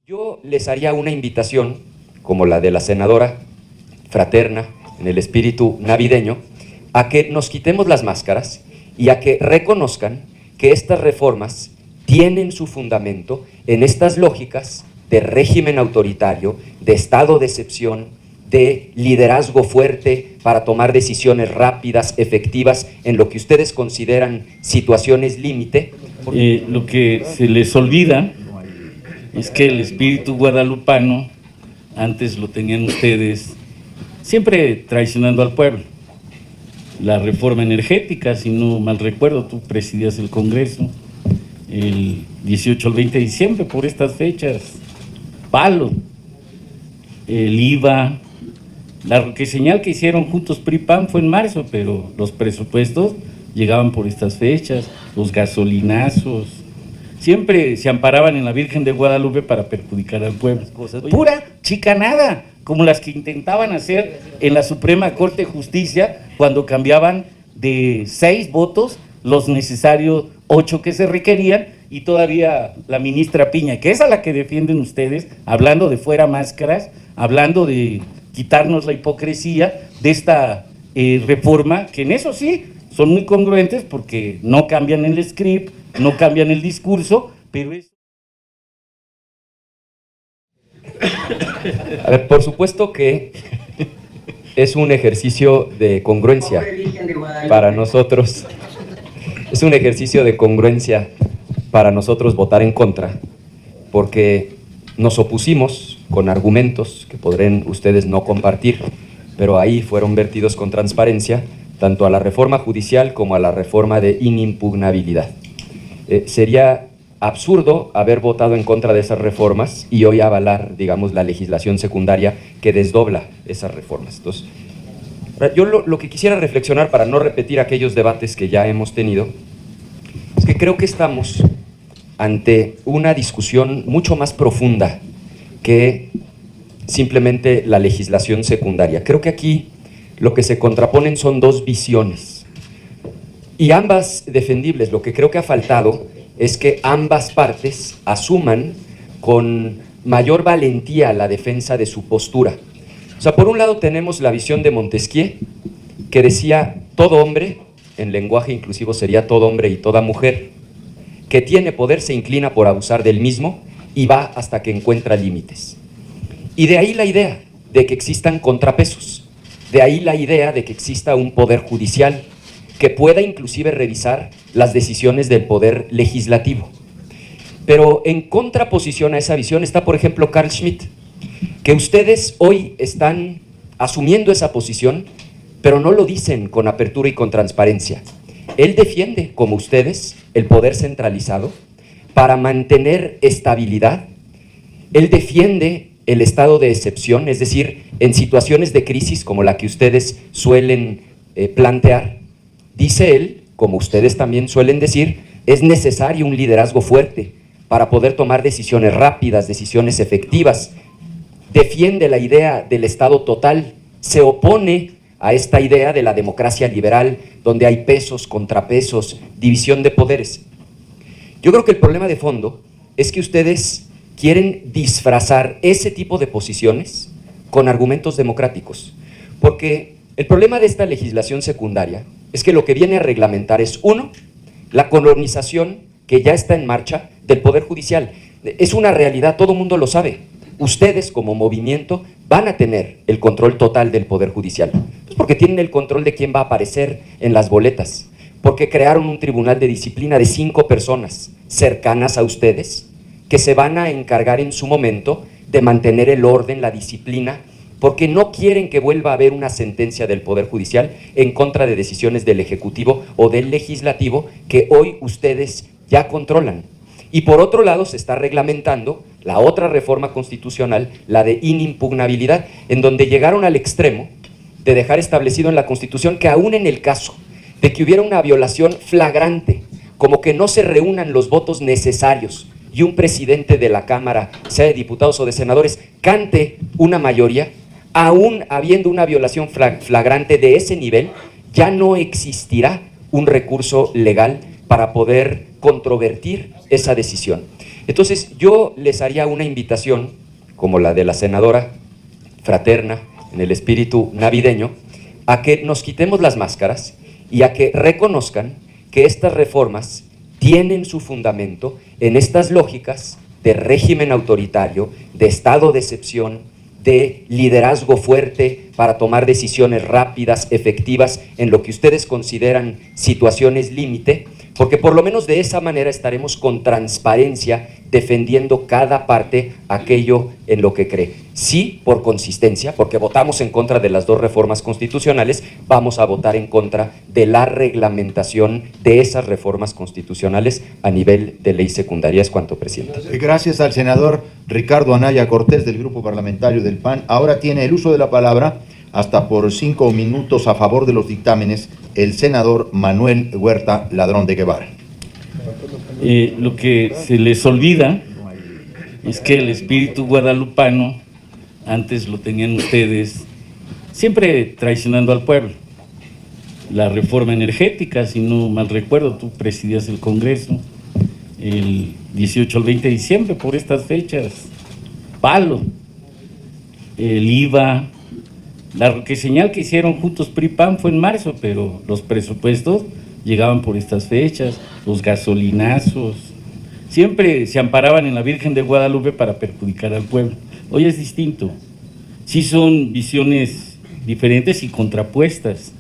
Yo les haría una invitación, como la de la senadora, fraterna, en el espíritu navideño, a que nos quitemos las máscaras y a que reconozcan que estas reformas tienen su fundamento en estas lógicas de régimen autoritario, de estado de excepción, de liderazgo fuerte para tomar decisiones rápidas, efectivas, en lo que ustedes consideran situaciones límite. Lo que se les olvida es que el espíritu guadalupano, antes lo tenían ustedes, siempre traicionando al pueblo. La reforma energética, si no mal recuerdo, tú presidías el Congreso, el 18 al 20 de diciembre, por estas fechas, palo, el IVA, la señal que hicieron juntos PRI-PAN fue en marzo, pero los presupuestos llegaban por estas fechas, los gasolinazos, siempre se amparaban en la Virgen de Guadalupe para perjudicar al pueblo. Pura chicanada, como las que intentaban hacer en la Suprema Corte de Justicia cuando cambiaban de 6 votos los necesarios 8 que se requerían, y todavía la ministra Piña, que es a la que defienden ustedes, hablando de fuera máscaras, hablando de quitarnos la hipocresía de esta reforma, que en eso sí son muy congruentes porque no cambian el script, no cambian el discurso, pero es... A ver, por supuesto que es un ejercicio de congruencia para nosotros. Es un ejercicio de congruencia para nosotros votar en contra, porque nos opusimos con argumentos que podrán ustedes no compartir, pero ahí fueron vertidos con transparencia, tanto a la reforma judicial como a la reforma de inimpugnabilidad. Sería absurdo haber votado en contra de esas reformas y hoy avalar, digamos, la legislación secundaria que desdobla esas reformas. Entonces, yo lo que quisiera reflexionar, para no repetir aquellos debates que ya hemos tenido, es que creo que estamos ante una discusión mucho más profunda que simplemente la legislación secundaria. Creo que aquí lo que se contraponen son dos visiones, y ambas defendibles. Lo que creo que ha faltado es que ambas partes asuman con mayor valentía la defensa de su postura. O sea, por un lado tenemos la visión de Montesquieu, que decía: todo hombre, en lenguaje inclusivo sería todo hombre y toda mujer, que tiene poder se inclina por abusar del mismo y va hasta que encuentra límites. Y de ahí la idea de que existan contrapesos, de ahí la idea de que exista un poder judicial que pueda inclusive revisar las decisiones del poder legislativo. Pero en contraposición a esa visión está, por ejemplo, Carl Schmitt, que ustedes hoy están asumiendo esa posición, pero no lo dicen con apertura y con transparencia. Él defiende, como ustedes, el poder centralizado para mantener estabilidad. Él defiende el estado de excepción, es decir, en situaciones de crisis como la que ustedes suelen plantear. Dice él, como ustedes también suelen decir, es necesario un liderazgo fuerte para poder tomar decisiones rápidas, decisiones efectivas. Defiende la idea del Estado total, se opone a esta idea de la democracia liberal, donde hay pesos, contrapesos, división de poderes. Yo creo que el problema de fondo es que ustedes quieren disfrazar ese tipo de posiciones con argumentos democráticos, porque el problema de esta legislación secundaria es que lo que viene a reglamentar es, uno, la colonización que ya está en marcha del Poder Judicial. Es una realidad, todo el mundo lo sabe. Ustedes como movimiento van a tener el control total del Poder Judicial, pues porque tienen el control de quién va a aparecer en las boletas, porque crearon un tribunal de disciplina de 5 personas cercanas a ustedes, que se van a encargar en su momento de mantener el orden, la disciplina, porque no quieren que vuelva a haber una sentencia del Poder Judicial en contra de decisiones del Ejecutivo o del Legislativo que hoy ustedes ya controlan. Y por otro lado se está reglamentando la otra reforma constitucional, la de inimpugnabilidad, en donde llegaron al extremo de dejar establecido en la Constitución que aún en el caso de que hubiera una violación flagrante, como que no se reúnan los votos necesarios y un presidente de la Cámara, sea de diputados o de senadores, cante una mayoría, aún habiendo una violación flagrante de ese nivel, ya no existirá un recurso legal para poder controvertir esa decisión. Entonces yo les haría una invitación, como la de la senadora, fraterna, en el espíritu navideño, a que nos quitemos las máscaras y a que reconozcan que estas reformas tienen su fundamento en estas lógicas de régimen autoritario, de estado de excepción, de liderazgo fuerte para tomar decisiones rápidas, efectivas, en lo que ustedes consideran situaciones límite, porque por lo menos de esa manera estaremos con transparencia defendiendo cada parte aquello en lo que cree. Sí, por consistencia, porque votamos en contra de las dos reformas constitucionales, vamos a votar en contra de la reglamentación de esas reformas constitucionales a nivel de ley secundaria. Es cuanto, presidente. Gracias al senador Ricardo Anaya Cortés del Grupo Parlamentario del PAN. Ahora tiene el uso de la palabra, hasta por 5 minutos a favor de los dictámenes, el senador Manuel Huerta Ladrón de Guevara. Lo que se les olvida es que el espíritu guadalupano antes lo tenían ustedes siempre traicionando al pueblo. La reforma energética, si no mal recuerdo, tú presidías el Congreso el 18 al 20 de diciembre por estas fechas, palo, el IVA, la señal que hicieron juntos PRI-PAN fue en marzo, pero los presupuestos llegaban por estas fechas, los gasolinazos, siempre se amparaban en la Virgen de Guadalupe para perjudicar al pueblo. Hoy es distinto, sí son visiones diferentes y contrapuestas,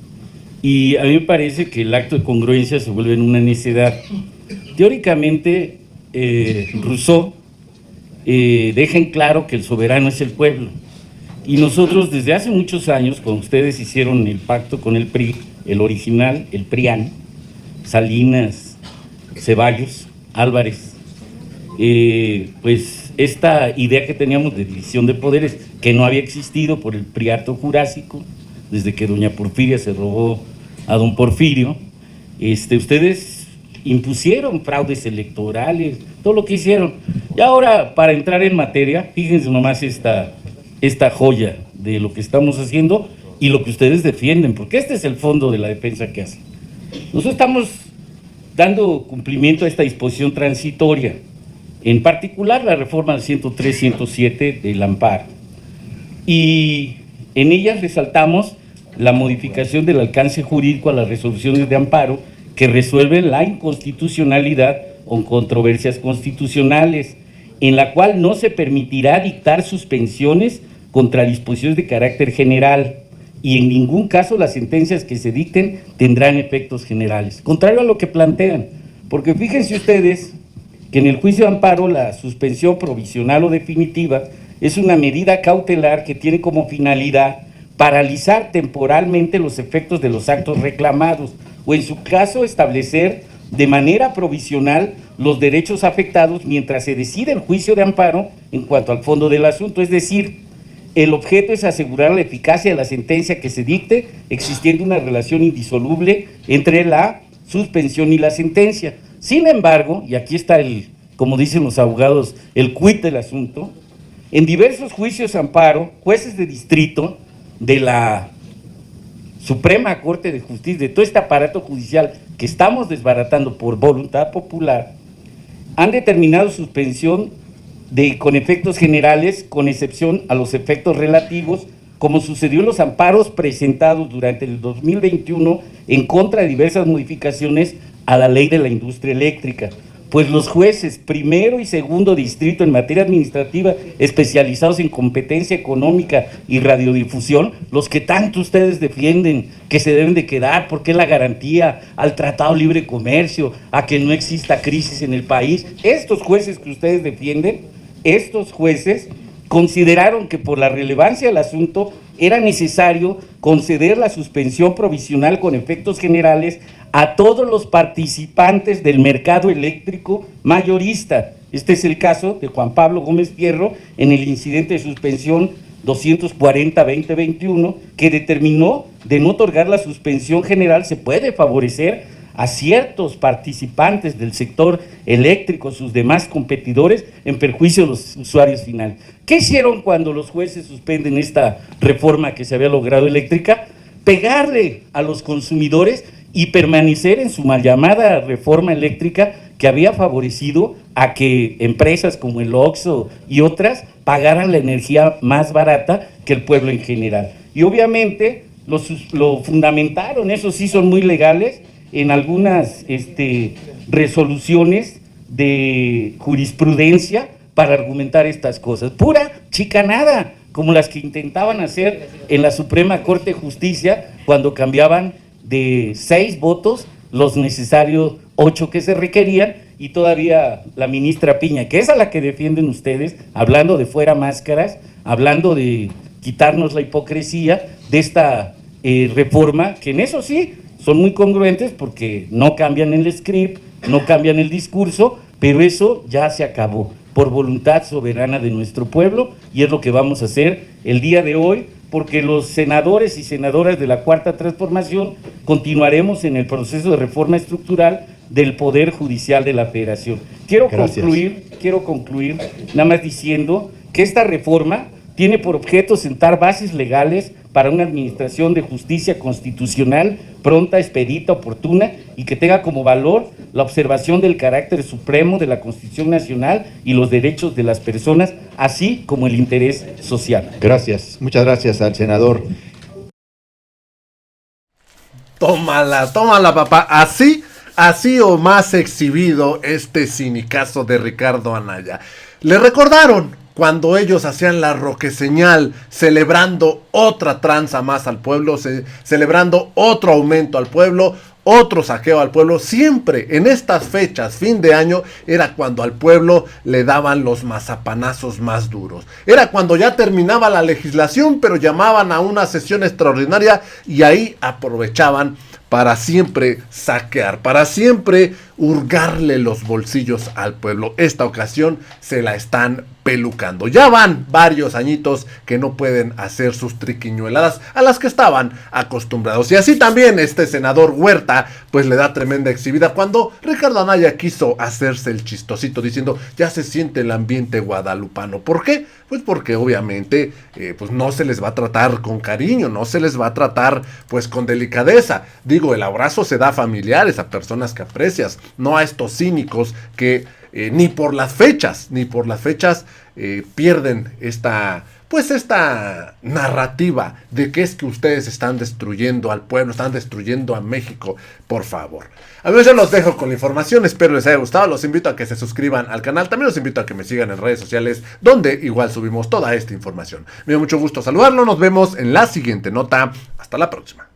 y a mí me parece que el acto de congruencia se vuelve en una necedad. Teóricamente, Rousseau deja en claro que el soberano es el pueblo, y nosotros desde hace muchos años, cuando ustedes hicieron el pacto con el PRI, el original, el PRIAN, Salinas, Ceballos, Álvarez, pues esta idea que teníamos de división de poderes, que no había existido por el Priarto Jurásico, desde que doña Porfiria se robó a don Porfirio, ustedes impusieron fraudes electorales, todo lo que hicieron. Y ahora, para entrar en materia, fíjense nomás esta joya de lo que estamos haciendo y lo que ustedes defienden, porque este es el fondo de la defensa que hacen. Nosotros estamos dando cumplimiento a esta disposición transitoria, en particular la reforma del 103-107 del amparo, y en ellas resaltamos la modificación del alcance jurídico a las resoluciones de amparo que resuelven la inconstitucionalidad o controversias constitucionales, en la cual no se permitirá dictar suspensiones contra disposiciones de carácter general, y en ningún caso las sentencias que se dicten tendrán efectos generales, contrario a lo que plantean, porque fíjense ustedes que en el juicio de amparo la suspensión provisional o definitiva es una medida cautelar que tiene como finalidad paralizar temporalmente los efectos de los actos reclamados, o en su caso establecer de manera provisional los derechos afectados mientras se decide el juicio de amparo en cuanto al fondo del asunto. Es decir, el objeto es asegurar la eficacia de la sentencia que se dicte, existiendo una relación indisoluble entre la suspensión y la sentencia. Sin embargo, y aquí está como dicen los abogados, el quid del asunto, en diversos juicios de amparo, jueces de distrito de la Suprema Corte de Justicia, de todo este aparato judicial que estamos desbaratando por voluntad popular, han determinado suspensión con efectos generales, con excepción a los efectos relativos, como sucedió en los amparos presentados durante el 2021 en contra de diversas modificaciones a la ley de la industria eléctrica, pues los jueces primero y segundo distrito en materia administrativa especializados en competencia económica y radiodifusión, los que tanto ustedes defienden que se deben de quedar porque es la garantía al Tratado de Libre Comercio, a que no exista crisis en el país, estos jueces que ustedes defienden, estos jueces consideraron que por la relevancia del asunto era necesario conceder la suspensión provisional con efectos generales a todos los participantes del mercado eléctrico mayorista. Este es el caso de Juan Pablo Gómez Fierro en el incidente de suspensión 240-2021, que determinó de no otorgar la suspensión general se puede favorecer a ciertos participantes del sector eléctrico, sus demás competidores, en perjuicio de los usuarios finales. ¿Qué hicieron cuando los jueces suspenden esta reforma que se había logrado eléctrica? Pegarle a los consumidores y permanecer en su mal llamada reforma eléctrica que había favorecido a que empresas como el Oxxo y otras pagaran la energía más barata que el pueblo en general. Y obviamente lo fundamentaron, eso sí son muy legales, en algunas resoluciones de jurisprudencia para argumentar estas cosas. Pura chicanada, como las que intentaban hacer en la Suprema Corte de Justicia cuando cambiaban de 6 votos los necesarios 8 que se requerían, y todavía la ministra Piña, que es a la que defienden ustedes, hablando de fuera máscaras, hablando de quitarnos la hipocresía de esta reforma, que en eso sí son muy congruentes porque no cambian el script, no cambian el discurso, pero eso ya se acabó por voluntad soberana de nuestro pueblo, y es lo que vamos a hacer el día de hoy, porque los senadores y senadoras de la Cuarta Transformación continuaremos en el proceso de reforma estructural del Poder Judicial de la Federación. Quiero concluir nada más diciendo que esta reforma tiene por objeto sentar bases legales para una administración de justicia constitucional pronta, expedita, oportuna, y que tenga como valor la observación del carácter supremo de la Constitución Nacional y los derechos de las personas, así como el interés social. Gracias, muchas gracias al senador. Tómala, papá. Así o más exhibido este cinicazo de Ricardo Anaya. Le recordaron cuando ellos hacían la roqueseñal, celebrando otra tranza más al pueblo, celebrando otro aumento al pueblo, otro saqueo al pueblo. Siempre en estas fechas, fin de año, era cuando al pueblo le daban los mazapanazos más duros. Era cuando ya terminaba la legislación, pero llamaban a una sesión extraordinaria y ahí aprovechaban para siempre saquear, para siempre hurgarle los bolsillos al pueblo. Esta ocasión se la están pelucando. Ya van varios añitos que no pueden hacer sus triquiñueladas a las que estaban acostumbrados. Y así también este senador Huerta pues le da tremenda exhibida cuando Ricardo Anaya quiso hacerse el chistosito diciendo ya se siente el ambiente guadalupano. ¿Por qué? Pues porque obviamente pues no se les va a tratar con cariño, no se les va a tratar pues con delicadeza. Digo, el abrazo se da a familiares, a personas que aprecias, no a estos cínicos que ni por las fechas pierden esta narrativa de que es que ustedes están destruyendo al pueblo, están destruyendo a México. Por favor. Amigos, yo los dejo con la información, espero les haya gustado, los invito a que se suscriban al canal, también los invito a que me sigan en redes sociales, donde igual subimos toda esta información. Me dio mucho gusto saludarlo, nos vemos en la siguiente nota, hasta la próxima.